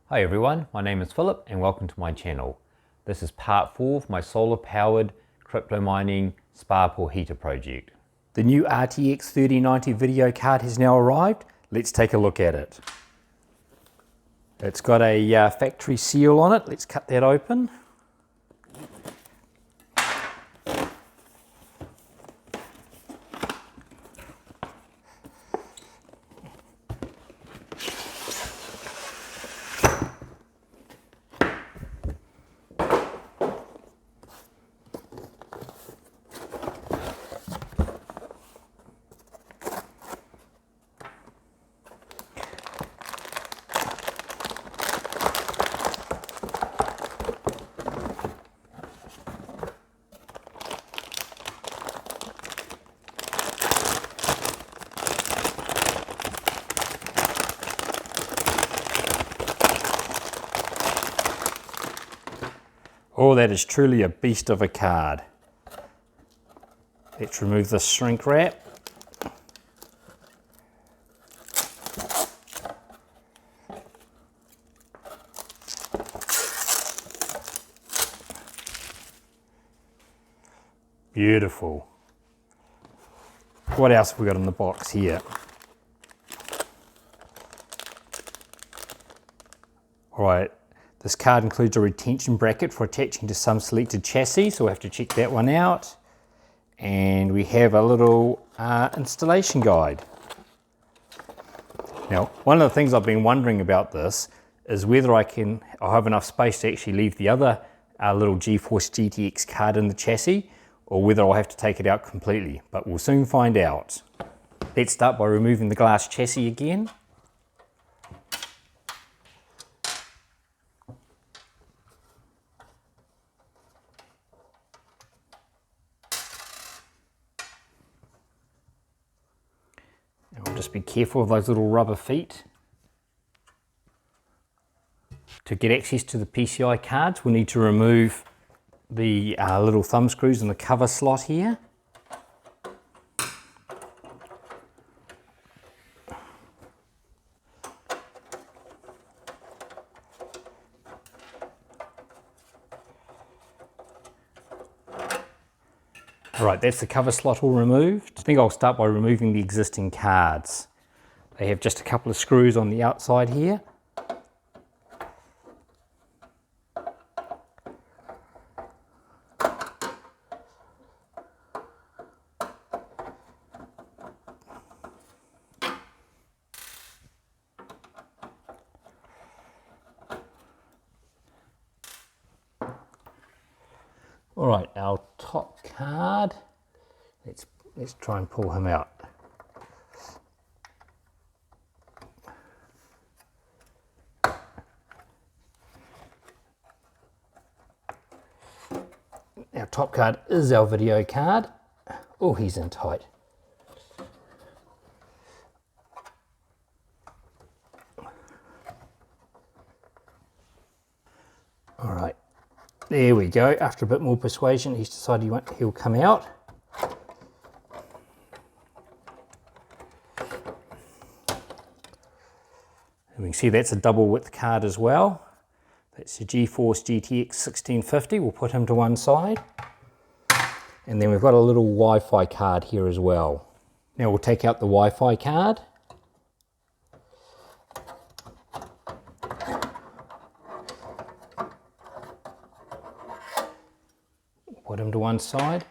Hi everyone, my name is Philip and welcome to my channel. This is part 4 of my solar powered crypto mining spa pool heater project. The new RTX 3090 video card has now arrived. Let's take a look at it. It's got a factory seal on it. Let's cut that open. Oh, that is truly a beast of a card. Let's remove the shrink wrap. Beautiful. What else have we got in the box here? All right. This card includes a retention bracket for attaching to some selected chassis, so we'll have to check that one out. And we have a little installation guide. Now, one of the things I've been wondering about this is whether I'll have enough space to actually leave the other little GeForce GTX card in the chassis, or whether I'll have to take it out completely, but we'll soon find out. Let's start by removing the glass chassis again. And we'll just be careful of those little rubber feet. To get access to the PCI cards, we'll need to remove the little thumb screws in the cover slot here. Right, that's the cover slot all removed. I think I'll start by removing the existing cards. They have just a couple of screws on the outside here. All right, our top card, let's try and pull him out. Our top card is our video card. Oh, he's in tight. All right. There we go. After a bit more persuasion, he's decided he'll come out. And we can see that's a double width card as well. That's the GeForce GTX 1650. We'll put him to one side. And then we've got a little Wi-Fi card here as well. Now we'll take out the Wi-Fi card. Put them to one side.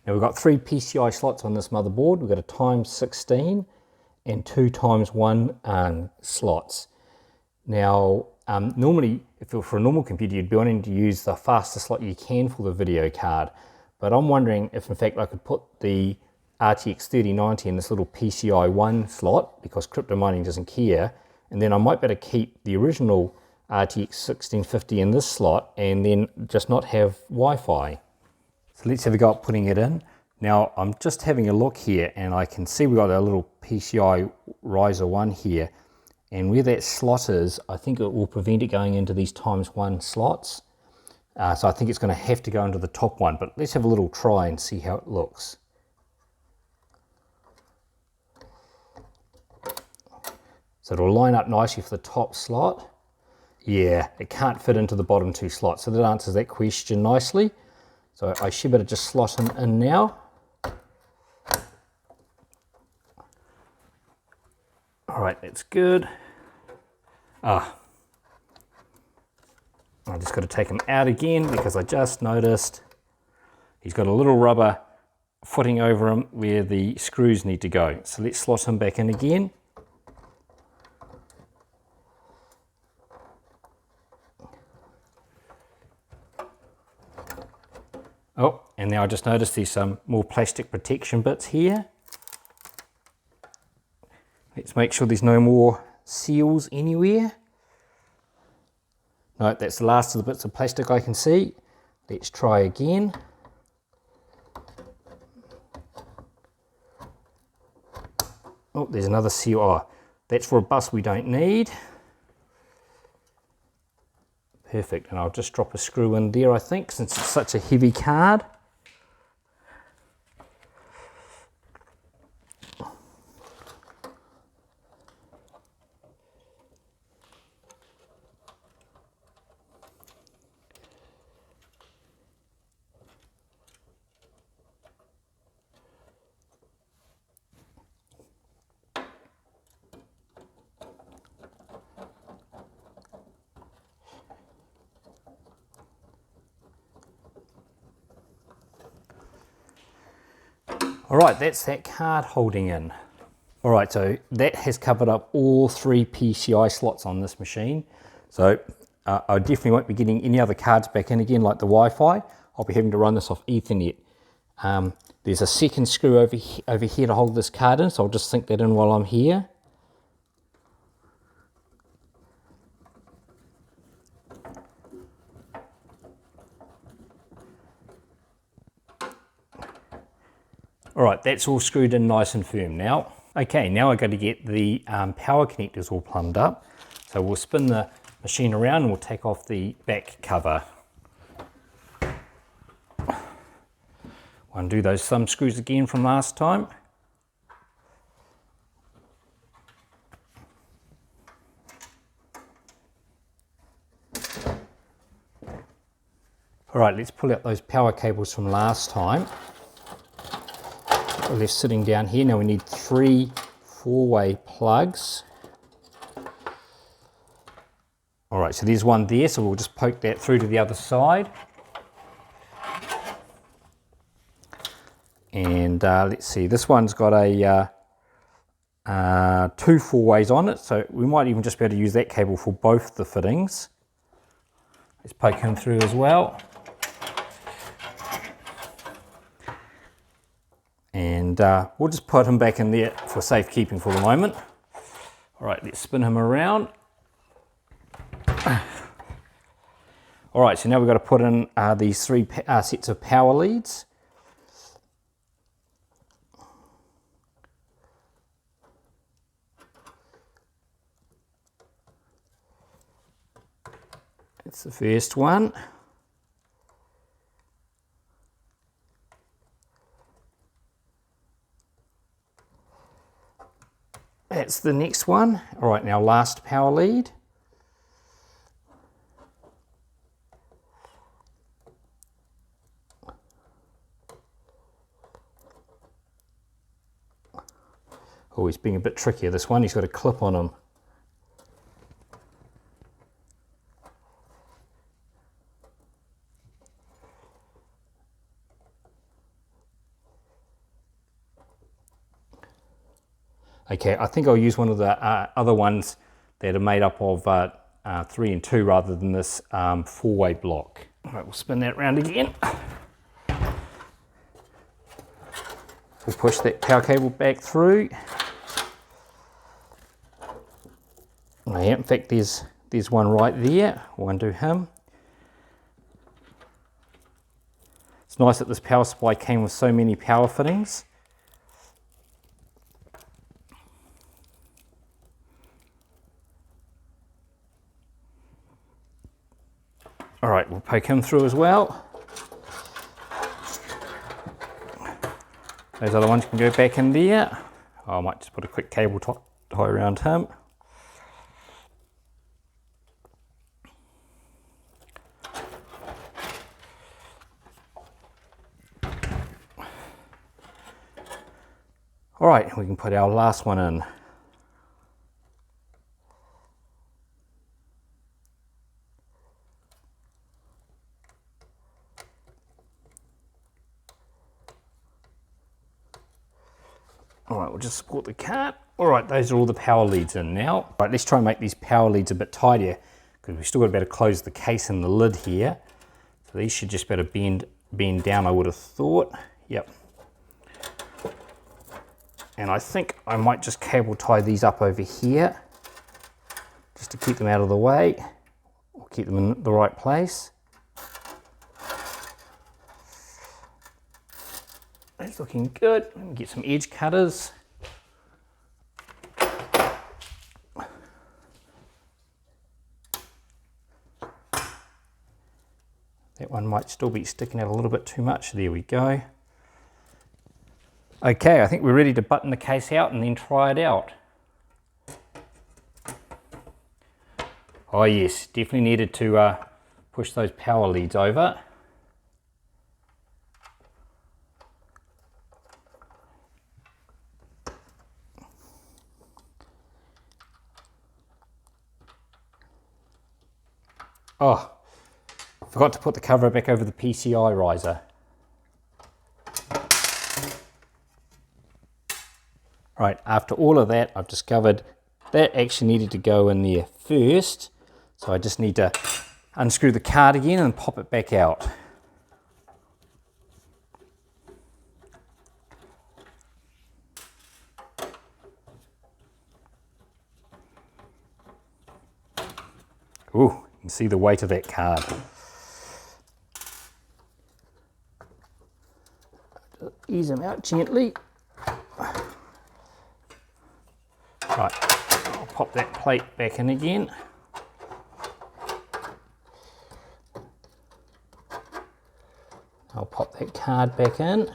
Now we've got 3 PCI slots on this motherboard. We've got a ×16 and 2×1 slots. Now normally, for a normal computer, you'd be wanting to use the fastest slot you can for the video card. But I'm wondering if in fact I could put the RTX 3090 in this little PCI 1 slot, because crypto mining doesn't care, and then I might better keep the original RTX 1650 in this slot and then just not have Wi-Fi. So let's have a go at putting it in. Now I'm just having a look here and I can see we've got a little PCI riser 1 here, and where that slot is, I think it will prevent it going into these ×1 slots. So I think it's going to have to go into the top one, but let's have a little try and see how it looks. So it'll line up nicely for the top slot. Yeah, it can't fit into the bottom two slots. So that answers that question nicely. So I should better just slot them in now. All right, that's good. I just got to take him out again because I just noticed he's got a little rubber footing over him where the screws need to go. So let's slot him back in again. Oh, and now I just noticed there's some more plastic protection bits here. Let's make sure there's no more seals anywhere. No, that's the last of the bits of plastic I can see. Let's try again. Oh, there's another seal. Oh, that's for a bus we don't need. Perfect, and I'll just drop a screw in there, I think, since it's such a heavy card. All right, that's that card holding in. All right, so that has covered up all 3 PCI slots on this machine. So I definitely won't be getting any other cards back in again, like the Wi-Fi. I'll be having to run this off Ethernet. There's a second screw over here to hold this card in, so I'll just sink that in while I'm here. All right, that's all screwed in nice and firm now. Okay, now I've got to get the power connectors all plumbed up. So we'll spin the machine around and we'll take off the back cover. Undo those thumb screws again from last time. All right, let's pull out those power cables from last time. We're left sitting down here. Now we need 3 4-way plugs. All right, so there's one there, so we'll just poke that through to the other side. And let's see, this one's got a 2 4-ways on it, so we might even just be able to use that cable for both the fittings. Let's poke him through as well. And we'll just put him back in there for safekeeping for the moment. All right, let's spin him around. All right, so now we've got to put in these 3 sets of power leads. That's the first one. That's the next one. All right, now last power lead. Oh, he's being a bit trickier, this one. He's got a clip on him. Okay, I think I'll use one of the other ones that are made up of 3 and 2 rather than this 4-way block. All right, we'll spin that round again. We'll push that power cable back through. Oh, yeah, in fact, there's one right there. We'll undo him. It's nice that this power supply came with so many power fittings. All right, we'll poke him through as well. Those other ones can go back in there. Oh, I might just put a quick cable tie around him. All right, we can put our last one in. All right, we'll just support the cart. All right, those are all the power leads in now. All right, let's try and make these power leads a bit tidier because we've still got to be able to close the case and the lid here. So these should just be able to bend down, I would have thought. Yep. And I think I might just cable tie these up over here just to keep them out of the way or keep them in the right place. That's looking good. Let me get some edge cutters. That one might still be sticking out a little bit too much. There we go. Okay, I think we're ready to button the case out and then try it out. Oh yes, definitely needed to push those power leads over. Oh, forgot to put the cover back over the PCI riser. Right, after all of that, I've discovered that actually needed to go in there first. So I just need to unscrew the card again and pop it back out. Ooh, you can see the weight of that card. Ease them out gently. Right, I'll pop that plate back in again. I'll pop that card back in.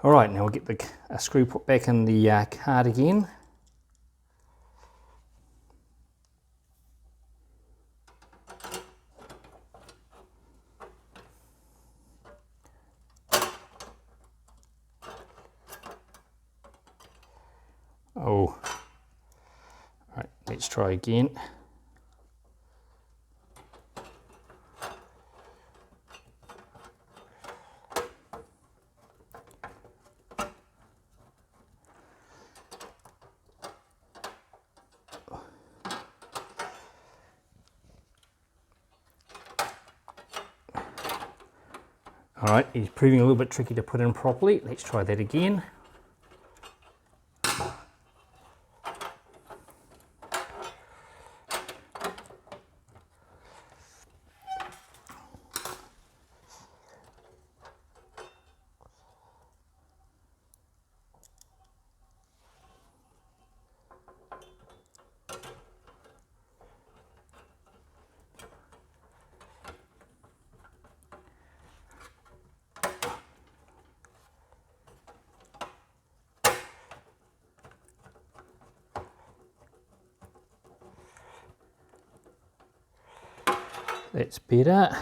All right, now we'll get the screw put back in the card again. Oh, all right, let's try again. All right, it's proving a little bit tricky to put in properly. Let's try that again. That's better.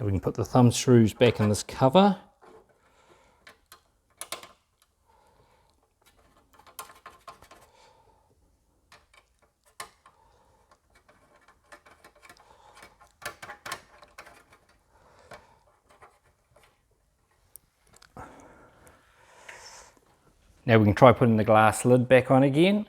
Now we can put the thumb screws back in this cover. Now we can try putting the glass lid back on again.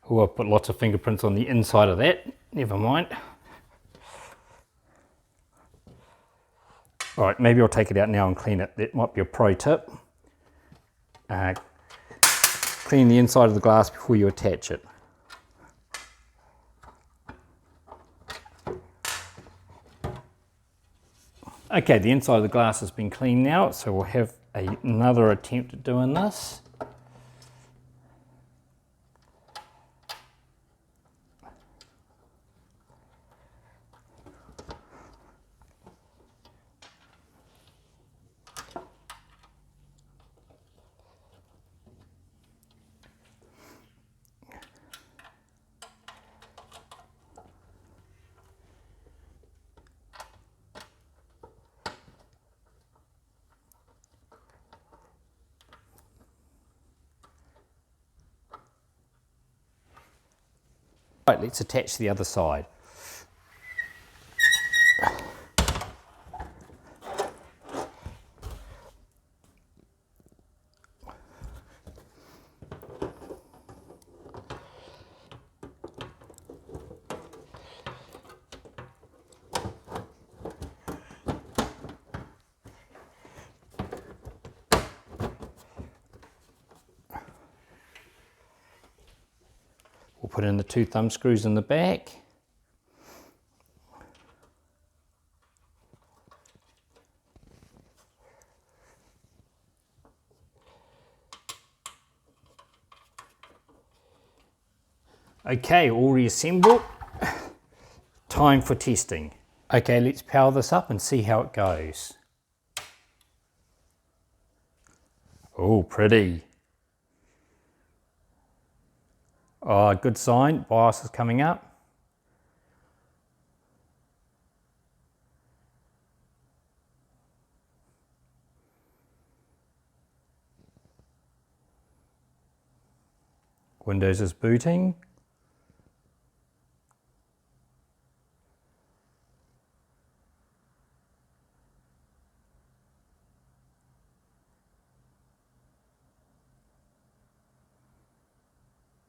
Oh, I've put lots of fingerprints on the inside of that. Never mind. All right, maybe I'll take it out now and clean it. That might be a pro tip. Clean the inside of the glass before you attach it. Okay, the inside of the glass has been cleaned now, so we'll have another attempt at doing this. Right, let's attach the other side. We'll put in the 2 thumb screws in the back. Okay, all reassembled. Time for testing. Okay, let's power this up and see how it goes. Oh, pretty. Oh, good sign. BIOS is coming up. Windows is booting.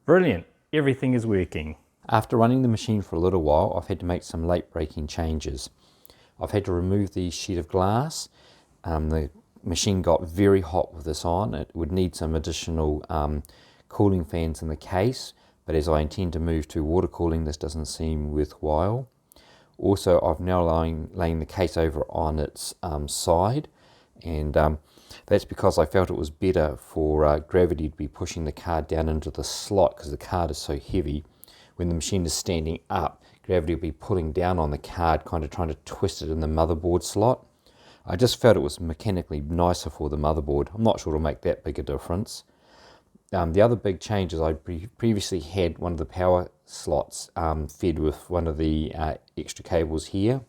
Brilliant, everything is working. After running the machine for a little while, I've had to make some late breaking changes. I've had to remove the sheet of glass. The machine got very hot with this on. It would need some additional cooling fans in the case, but as I intend to move to water cooling, this doesn't seem worthwhile. Also, I've now laying the case over on its side, and that's because I felt it was better for gravity to be pushing the card down into the slot, because the card is so heavy. When the machine is standing up, gravity will be pulling down on the card, kind of trying to twist it in the motherboard slot. I just felt it was mechanically nicer for the motherboard. I'm not sure it'll make that big a difference. The other big change is I previously had one of the power slots fed with one of the extra cables here.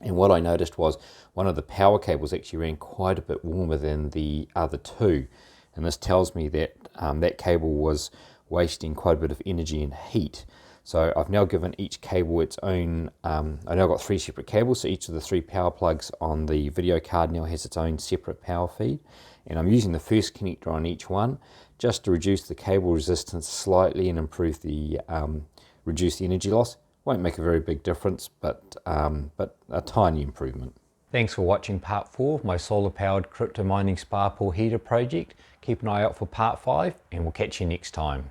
And what I noticed was one of the power cables actually ran quite a bit warmer than the other two. And this tells me that that cable was wasting quite a bit of energy and heat. So I've now given each cable its own, I now got 3 separate cables, so each of the 3 power plugs on the video card now has its own separate power feed. And I'm using the first connector on each one just to reduce the cable resistance slightly and improve the, reduce the energy loss. Won't make a very big difference, but a tiny improvement. Thanks for watching part 4 of my solar powered crypto mining spa pool heater project. Keep an eye out for part 5 and we'll catch you next time.